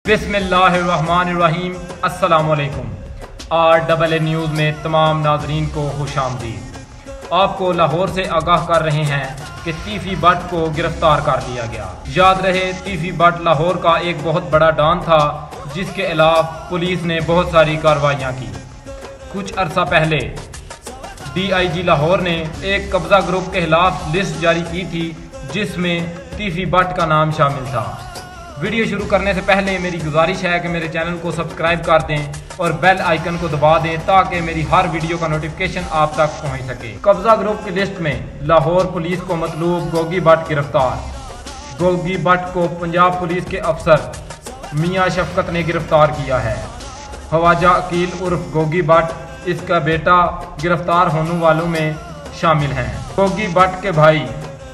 بسم اللہ الرحمن الرحیم۔ السلام علیکم۔ RAA نیوز میں تمام ناظرین کو خوش آمدید۔ آپ کو لاہور سے آگاہ کر رہے ہیں کہ تیفی بٹ کو گرفتار کر لیا گیا۔ یاد رہے تیفی بٹ لاہور کا ایک بہت بڑا ڈان تھا جس کے خلاف پولیس نے بہت ساری کارروائیاں کی۔ کچھ عرصہ پہلے DIG لاہور نے ایک قبضہ گروپ کے خلاف لسٹ جاری کی تھی جس میں تیفی بٹ کا نام شامل تھا۔ ویڈیو شروع کرنے سے پہلے میری گزارش ہے کہ میرے چینل کو سبسکرائب کر دیں اور بیل آئیکن کو دبا دیں تاکہ میری ہر ویڈیو کا نوٹیفیکیشن آپ تک پہنچ سکے۔ قبضہ گروپ کی لسٹ میں لاہور پولیس کو مطلوب گوگی بٹ گرفتار۔ گوگی بٹ کو پنجاب پولیس کے افسر میاں شفقت نے گرفتار کیا ہے۔ خواجہ عقیل عرف گوگی بٹ اس کا بیٹا گرفتار ہونے والوں میں شامل ہیں۔ گوگی بٹ کے بھائی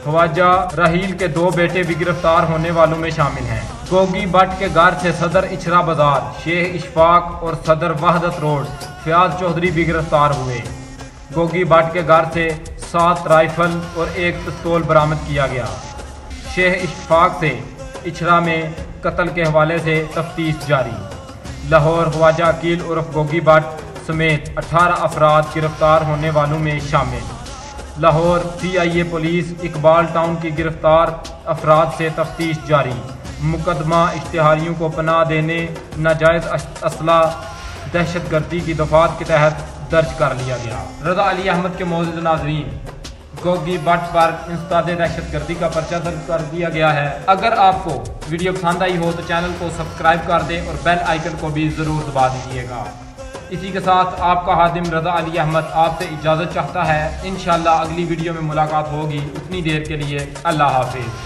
خواجہ راحیل کے 2 بیٹے بھی گرفتار ہونے والوں میں شامل ہیں۔ گوگی بٹ کے گھر سے صدر اچھرا بازار، شیخ اشفاق اور صدر وحدت روڈ فیاض چودھری بھی گرفتار ہوئے۔ گوگی بٹ کے گھر سے 7 رائفل اور 1 پستول برآمد کیا گیا۔ شیخ اشفاق سے اچھرا میں قتل کے حوالے سے تفتیش جاری۔ لاہور خواجہ عقیل عرف گوگی بٹ سمیت 18 افراد گرفتار ہونے والوں میں شامل۔ Lahore CIA police Iqbal town کی گرفتار افراد سے تفتیش جاری۔ مقدمہ اشتہاریوں کو پناہ دینے، ناجائز اسلحہ، دہشت گردی کی دفعات کے تحت درج کر لیا گیا۔ رضا علی احمد کے معزز ناظرین، گوگی بٹ پر انسداد دہشت گردی کا پرچہ درج کر دیا گیا ہے۔ اگر آپ کو ویڈیو پسند آئی ہو تو چینل کو سبسکرائب کر دیں اور بیل آئیکن کو بھی ضرور دبا دیجیے گا۔ اسی کے ساتھ آپ کا خادم رضا علی احمد آپ سے اجازت چاہتا ہے۔ انشاءاللہ اگلی ویڈیو میں ملاقات ہوگی۔ اتنی دیر کے لیے اللہ حافظ۔